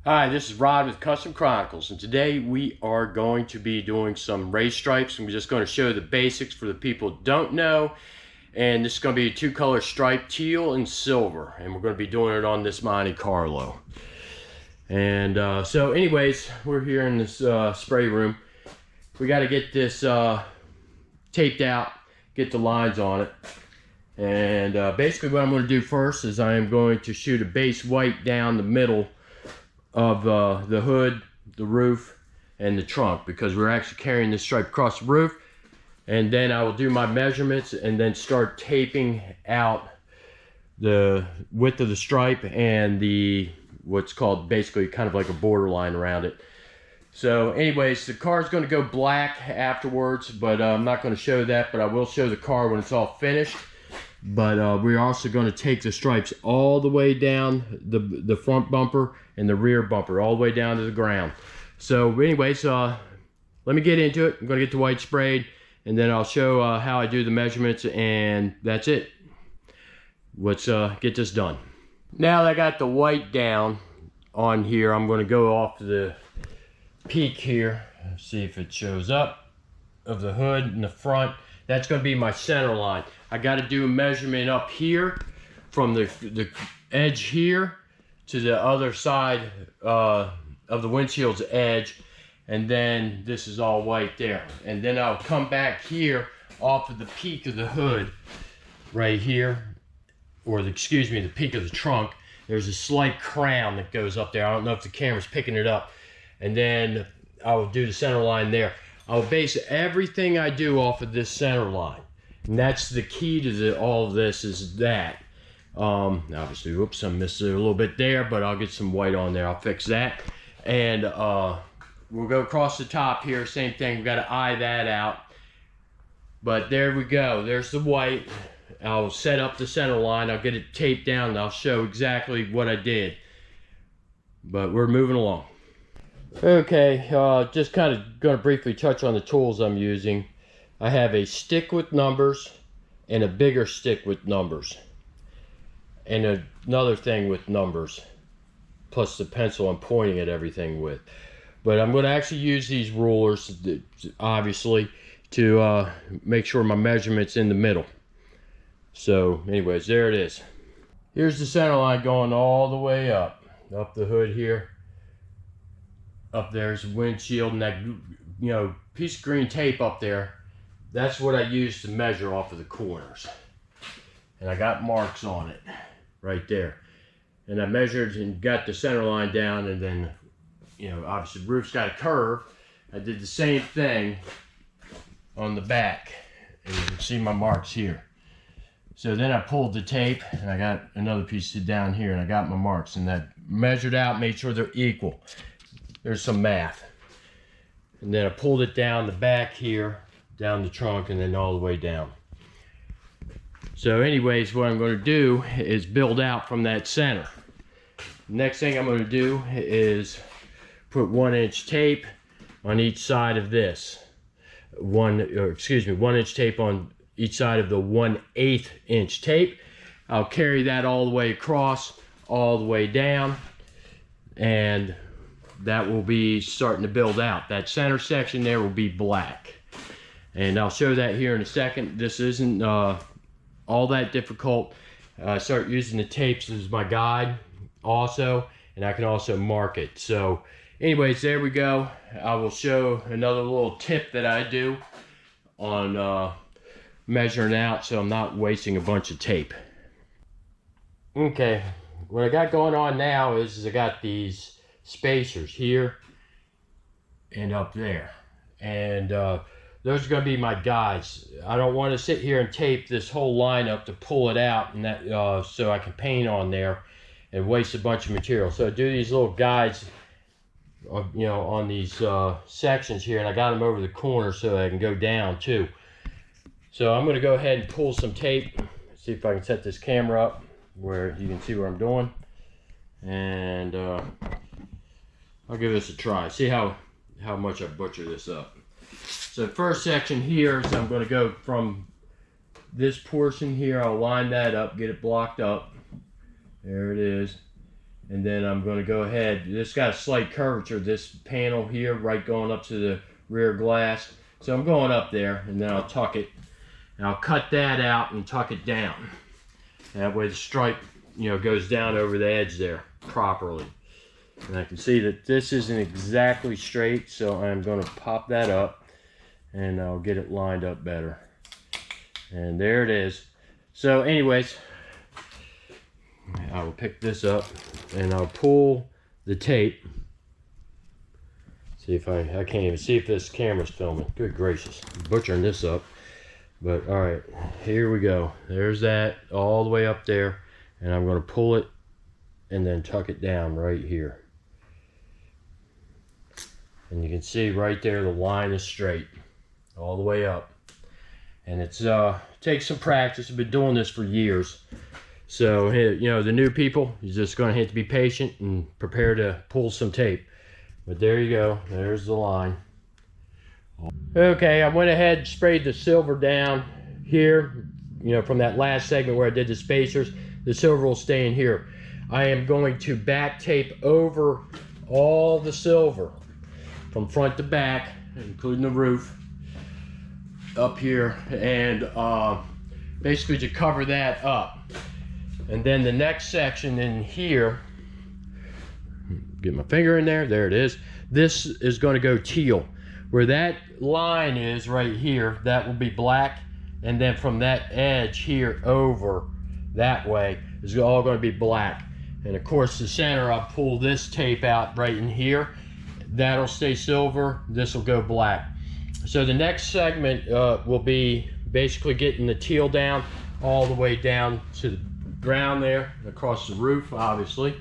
Hi, this is Rod with Custom Chronicles, and today we are going to be doing some race stripes. I'm just going to show the basics for the people who don't know. And this is going to be a two-color stripe, teal and silver, and we're going to be doing it on this Monte Carlo. And so anyways, we're here in this spray room. We got to get this taped out, get the lines on it. And basically what I'm going to do first is I am going to shoot a base white down the middle of the hood, the roof, and the trunk, because we're actually carrying this stripe across the roof. And then I will do my measurements and then start taping out the width of the stripe and the what's called basically kind of like a border line around it. So anyways, the car is going to go black afterwards, but I'm not going to show that, but I will show the car when it's all finished. But we're also going to take the stripes all the way down the front bumper and the rear bumper, all the way down to the ground. So anyways, let me get into it. I'm going to get the white sprayed, and then I'll show how I do the measurements, and that's it. Let's get this done. Now that I got the white down on here, I'm going to go off to the peak here, see if it shows up, of the hood in the front. That's going to be my center line. I got to do a measurement up here from the edge here to the other side of the windshield's edge, and then this is all white there. And then I'll come back here off of the peak of the hood right here, or the peak of the trunk. There's a slight crown that goes up there. I don't know if the camera's picking it up. And then I'll do the center line there. I'll base everything I do off of this center line. And that's the key to all of this, is that. Obviously, whoops, I missed it a little bit there, but I'll get some white on there. I'll fix that. And we'll go across the top here, same thing. We've got to eye that out. But there we go. There's the white. I'll set up the center line. I'll get it taped down, and I'll show exactly what I did. But we're moving along. Okay, just kind of going to briefly touch on the tools I'm using. I have a stick with numbers and a bigger stick with numbers, and another thing with numbers, plus the pencil I'm pointing at everything with. But I'm going to actually use these rulers, obviously, to make sure my measurement's in the middle. So anyways, there it is. Here's the center line going all the way up the hood here. Up there's the windshield, and that piece of green tape up there, that's what I use to measure off of the corners. And I got marks on it right there. And I measured and got the center line down, and then, obviously the roof's got a curve. I did the same thing on the back, and you can see my marks here. So then I pulled the tape, and I got another piece down here, and I got my marks, and that measured out, made sure they're equal. There's some math. And then I pulled it down the back here, down the trunk, and then all the way down. So anyways, what I'm going to do is build out from that center. Next thing I'm going to do is put 1-inch tape on each side of this. 1-inch tape on each side of the 1/8 inch tape. I'll carry that all the way across, all the way down, and that will be starting to build out. That center section there will be black. And I'll show that here in a second. This isn't all that difficult. I start using the tapes as my guide also, and I can also mark it. So anyways, there we go. I will show another little tip that I do on measuring out, so I'm not wasting a bunch of tape. Okay, what I got going on now is I got these spacers here and up there, and those are going to be my guides. I don't want to sit here and tape this whole line up to pull it out, and that so I can paint on there and waste a bunch of material. So I do these little guides on these sections here, and I got them over the corner so I can go down too. So I'm going to go ahead and pull some tape, see if I can set this camera up where you can see what I'm doing, and I'll give this a try, see how much I butcher this up. So the first section here is I'm going to go from this portion here. I'll line that up, get it blocked up. There it is. And then I'm going to go ahead, this got a slight curvature, this panel here, right going up to the rear glass. So I'm going up there, and then I'll tuck it. And I'll cut that out and tuck it down. That way the stripe, you know, goes down over the edge there properly. And I can see that this isn't exactly straight, so I'm going to pop that up and I'll get it lined up better. And there it is. So anyways, I will pick this up and I'll pull the tape. See if I can't even see if this camera's filming. Good gracious, I'm butchering this up. But all right, here we go. There's that all the way up there, and I'm going to pull it and then tuck it down right here. And you can see right there the line is straight all the way up. And it's takes some practice. I've been doing this for years. So, you know, the new people, you're just going to have to be patient and prepare to pull some tape. But there you go. There's the line. Okay, I went ahead and sprayed the silver down here, you know, from that last segment where I did the spacers. The silver will stay in here. I am going to back tape over all the silver from front to back, including the roof up here, and basically to cover that up. And then the next section in here, get my finger in there, there it is. This is going to go teal. Where that line is right here, that will be black, and then from that edge here over that way is all going to be black. And of course the center, I'll pull this tape out right in here. That'll stay silver, this will go black. So the next segment will be basically getting the teal down all the way down to the ground there, across the roof obviously,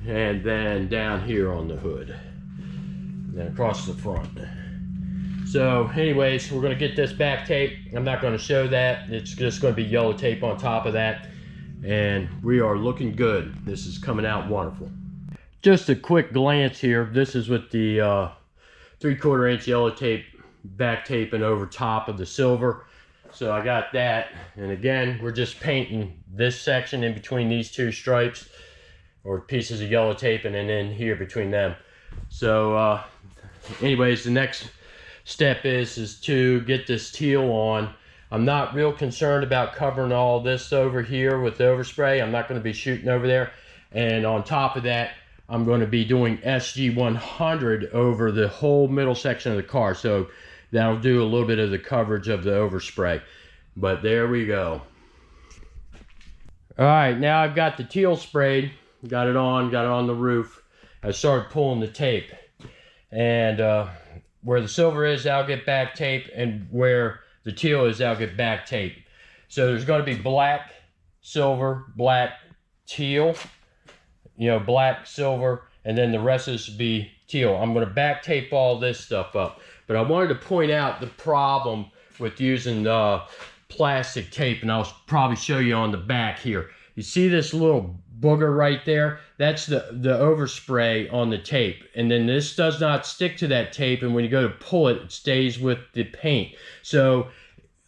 and then down here on the hood, and then across the front. So anyways, we're going to get this back tape. I'm not going to show that. It's just going to be yellow tape on top of that. And we are looking good. This is coming out wonderful. Just a quick glance here. This is with the 3/4 inch yellow tape back taping over top of the silver. So I got that. And again, we're just painting this section in between these two stripes, or pieces of yellow tape, and then in here between them. So anyways, the next step is to get this teal on. I'm not real concerned about covering all this over here with the overspray. I'm not going to be shooting over there. And on top of that, I'm going to be doing SG100 over the whole middle section of the car. So that'll do a little bit of the coverage of the overspray. But there we go. All right, now I've got the teal sprayed. Got it on the roof. I started pulling the tape. And where the silver is, I'll get back tape, and where the teal is, I'll get back tape. So there's going to be black, silver, black, teal, you know, black, silver, and then the rest is to be teal. I'm going to back tape all this stuff up. But I wanted to point out the problem with using plastic tape, and I'll probably show you on the back here. You see this little booger right there? That's the overspray on the tape, and then this does not stick to that tape, and when you go to pull it, it stays with the paint. So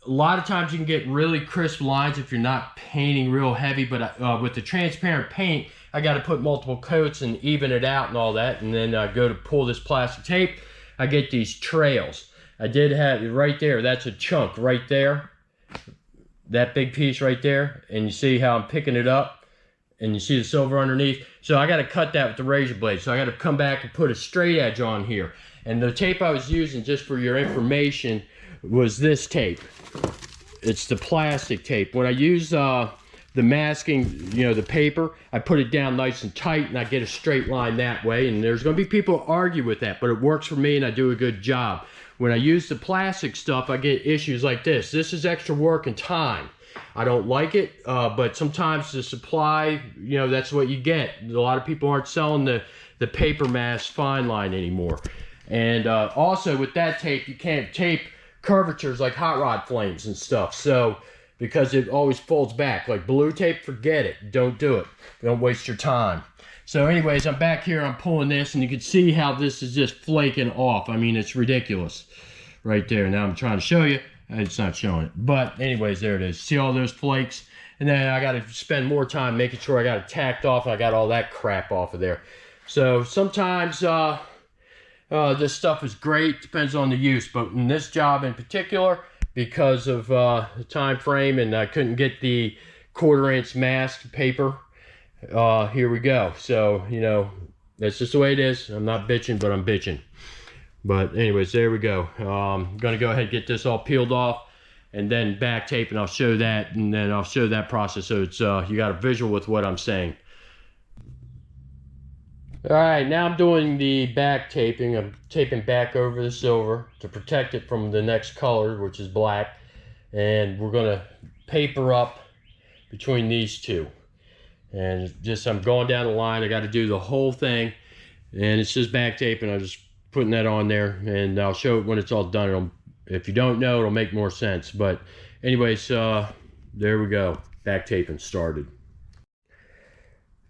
a lot of times you can get really crisp lines if you're not painting real heavy, but with the transparent paint, I got to put multiple coats and even it out and all that, and then I go to pull this plastic tape, I get these trails. I did have it right there. That's a chunk right there, that big piece right there, and you see how I'm picking it up, and you see the silver underneath. So I got to cut that with the razor blade. So I got to come back and put a straight edge on here. And the tape I was using, just for your information, was this tape. It's the plastic tape. When I use the masking, you know, the paper, I put it down nice and tight, and I get a straight line that way. And there's going to be people who argue with that, but it works for me, and I do a good job. When I use the plastic stuff, I get issues like this. This is extra work and time. I don't like it, but sometimes the supply, you know, that's what you get. A lot of people aren't selling the paper mask fine line anymore. And also with that tape, you can't tape curvatures like hot rod flames and stuff. So, because it always folds back. Like blue tape, forget it. Don't do it. Don't waste your time. So anyways, I'm back here, I'm pulling this, and you can see how this is just flaking off. I mean, it's ridiculous right there. Now I'm trying to show you. It's not showing it. But anyways, there it is. See all those flakes? and then I got to spend more time making sure I got it tacked off and I got all that crap off of there. So sometimes this stuff is great, depends on the use, but in this job in particular, because of the time frame and I couldn't get the 1/4 inch mask paper, here we go. So, you know, that's just the way it is. I'm not bitching, but I'm bitching. But anyways, there we go. I'm gonna go ahead and get this all peeled off and then back tape, and I'll show that, and then I'll show that process so it's you got a visual with what I'm saying. All right, now I'm doing the back taping. I'm taping back over the silver to protect it from the next color, which is black, and we're gonna paper up between these two. And just I'm going down the line. I got to do the whole thing, and it's just back taping. I'm just putting that on there, and I'll show it when it's all done. If you don't know, it'll make more sense. But anyways, there we go. Back taping started.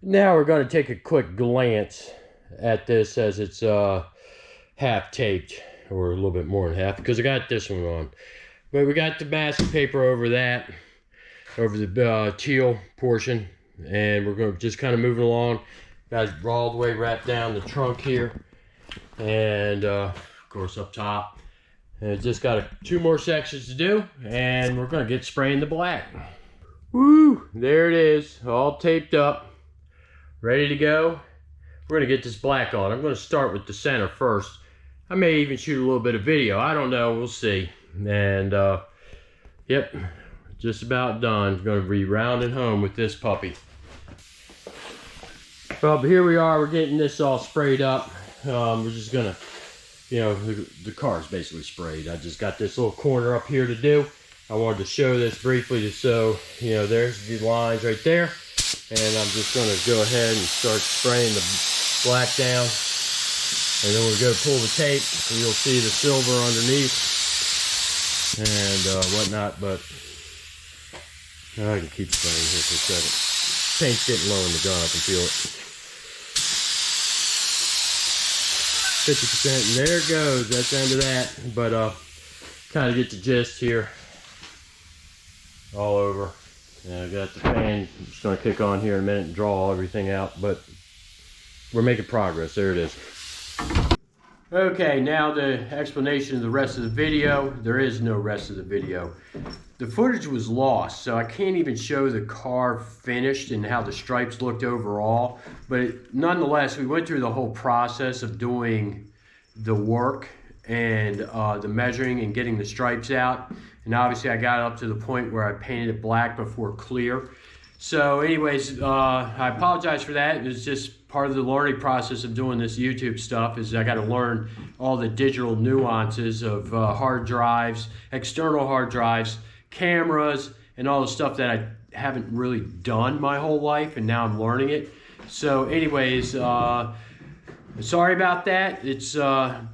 Now we're going to take a quick glance at this as it's half taped, or a little bit more than half, because I got this one on. But we got the masking paper over that, over the teal portion, and we're going to just kind of moving along. Got it all the way wrapped down the trunk here, and of course up top. And just got 2 more sections to do, and we're going to get spraying the black. Woo! There it is, all taped up, ready to go. We're going to get this black on. I'm going to start with the center first. I may even shoot a little bit of video. I don't know. We'll see. And yep, just about done. I'm going to be rounding home with this puppy. Well, but here we are. We're getting this all sprayed up. We're just going to, you know, the car's basically sprayed. I just got this little corner up here to do. I wanted to show this briefly just so, you know, there's the lines right there. And I'm just going to go ahead and start spraying the black down. And then we'll go pull the tape, and you'll see the silver underneath and whatnot. But I can keep spraying here for a second. Paint's getting low in the gun, I can feel it. 50%, and there it goes. That's the end of that. But kind of get the gist here. All over. Yeah, I got the fan. I'm just going to kick on here in a minute and draw everything out, but we're making progress. There it is. Okay, now the explanation of the rest of the video. There is no rest of the video. The footage was lost, so I can't even show the car finished and how the stripes looked overall. But nonetheless, we went through the whole process of doing the work and the measuring and getting the stripes out. And obviously I got up to the point where I painted it black before clear. So anyways, I apologize for that. It was just part of the learning process of doing this YouTube stuff, is I got to learn all the digital nuances of hard drives, external hard drives, cameras, and all the stuff that I haven't really done my whole life, and now I'm learning it. So anyways, sorry about that. It's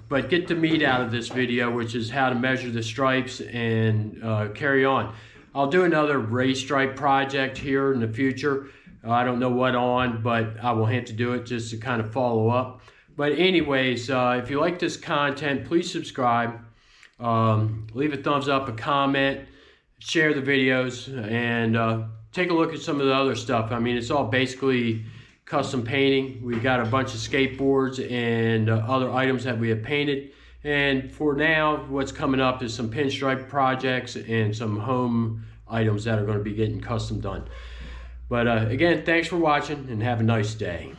but get the meat out of this video, which is how to measure the stripes and carry on. I'll do another race stripe project here in the future. I don't know what on, but I will have to do it just to kind of follow up. But anyways, if you like this content, please subscribe, leave a thumbs up, a comment, share the videos, and take a look at some of the other stuff. I mean, it's all basically custom painting. We got a bunch of skateboards and other items that we have painted. And for now, what's coming up is some pinstripe projects and some home items that are going to be getting custom done. But again, thanks for watching and have a nice day.